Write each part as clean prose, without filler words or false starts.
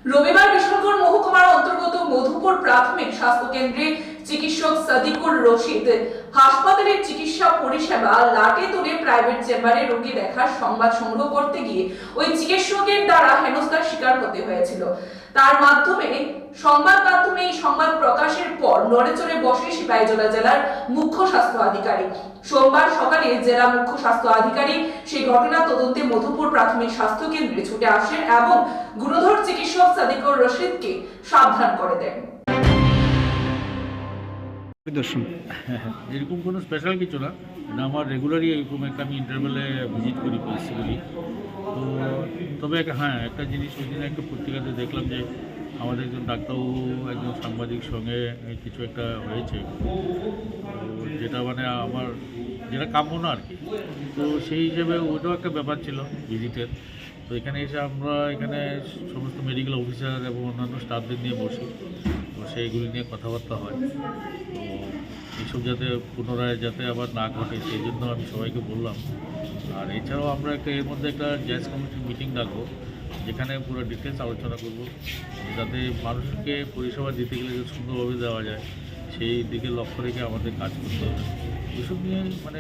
রবিবার বিশালগড় মহকুমার অন্তর্গত মধুপুর প্রাথমিক স্বাস্থ্য কেন্দ্রে চিকিৎসক সাদিকুর রশিদ হাসপাতালের চিকিৎসা পরিষেবা লাটে তুলে প্রাইভেট চেম্বারে রোগী দেখার সংবাদ সংগ্রহ করতে গিয়ে ওই চিকিৎসকের দ্বারা হেনস্থার শিকার হতে হয়েছিল। তার মাধ্যমে সংবাদ মাধ্যমে এই সংবাদ প্রকাশের পর নড়েচড়ে বসে সিপাহীজলা জেলার মুখ্য স্বাস্থ্য আধিকারিক। সোমবার সকালে জেলা মুখ্য স্বাস্থ্য আধিকারিক সেই ঘটনা তদন্তে মধুপুর প্রাথমিক স্বাস্থ্য কেন্দ্রে ছুটে আসেন এবং গুণধর চিকিৎসক সাদিকুর রশিদকে সাবধান করে দেন। এরকম কোনো স্পেশাল কিছু না, এটা আমার রেগুলারই এরকম একটা আমি ইন্টারভেলে ভিজিট করি বেসিক্যালি। তো তবে একটা জিনিস ওই দিন একটা পত্রিকাতে দেখলাম যে আমাদের একজন ডাক্তারবাবু একজন সাংবাদিক সঙ্গে কিছু একটা হয়েছে, তো যেটা মানে আমার যেটা কাম্য না আর কি। তো সেই হিসেবে ওইটাও একটা ব্যাপার ছিল ভিজিটের। তো এখানে এসে আমরা এখানে সমস্ত মেডিকেল অফিসার এবং অন্যান্য স্টাফদের নিয়ে বসি, তো সেইগুলি নিয়ে কথাবার্তা হয়। তো এইসব যাতে পুনরায় যাতে আবার না ঘটে সেই জন্য আমি সবাইকে বললাম। আর এছাড়াও আমরা এর মধ্যে একটা জাজ কমিটির মিটিং ডাকবো, যেখানে পুরো ডিটেলস আলোচনা করব, যাতে মানুষকে পরিষেবা দিতে গেলে যে সুন্দরভাবে দেওয়া যায় সেই দিকে লক্ষ্য রেখে আমাদের কাজ করতে হবে। এসব নিয়ে মানে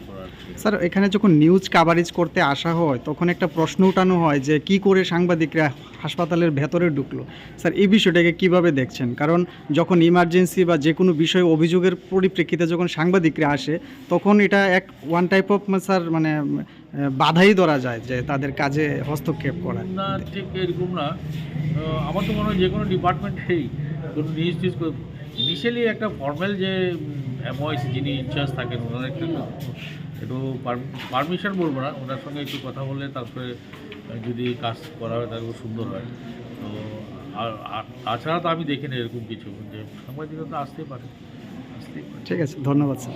করা। স্যার, এখানে যখন নিউজ কাভারেজ করতে আসা হয় তখন একটা প্রশ্ন উঠানো হয় যে কি করে সাংবাদিকরা হাসপাতালের ভেতরে ঢুকলো। স্যার, এই বিষয়টাকে কিভাবে দেখছেন? কারণ যখন ইমার্জেন্সি বা যে কোনো বিষয়ে অভিযোগের পরিপ্রেক্ষিতে যখন সাংবাদিকরা আসে তখন এটা ওয়ান টাইপ অফ স্যার মানে বাধাই ধরা যায় যে তাদের কাজে হস্তক্ষেপ করা। না, ঠিক এরকম না। আমার তো মনে হয় যে কোনো ডিপার্টমেন্টেই কোনো নিউজ টিউজ ইনিশিয়ালি একটা ফর্মাল যে এমওআইসি যিনি ইনচার্জ থাকেন ওনার একটু পারমিশন বলবো না, ওনার সঙ্গে একটু কথা বললে তারপরে যদি কাজ করা হয় তাহলে সুন্দর হয়। তো আর তাছাড়া তো আমি দেখিনি এরকম কিছু যে সাংবাদিকতা আসতেই পারে। ঠিক আছে, ধন্যবাদ স্যার।